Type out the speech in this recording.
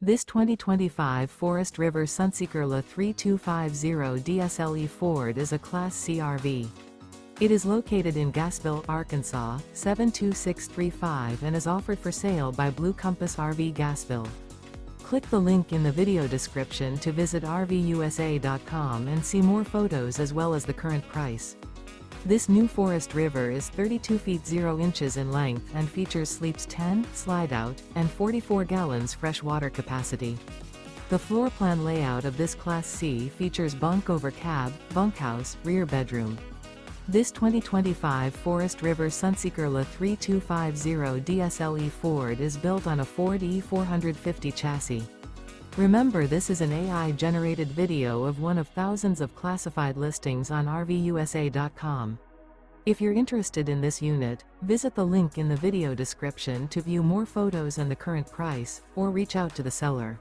This 2025 Forest River Sunseeker LA 3250 DSLE Ford is a Class C RV. It is located in Gassville, Arkansas, 72635 and is offered for sale by Blue Compass RV Gassville. Click the link in the video description to visit RVUSA.com and see more photos as well as the current price. This new Forest River is 32 feet 0 inches in length and features sleeps 10, Slideout, and 44 gallons fresh water capacity. The floor plan layout of this Class C features Bunk Over Cab, Bunkhouse, rear bedroom. This 2025 Forest River Sunseeker LA 3250 DSLE Ford is built on a Ford E450 chassis. Remember, this is an AI-generated video of one of thousands of classified listings on RVUSA.com. If you're interested in this unit, visit the link in the video description to view more photos and the current price, or reach out to the seller.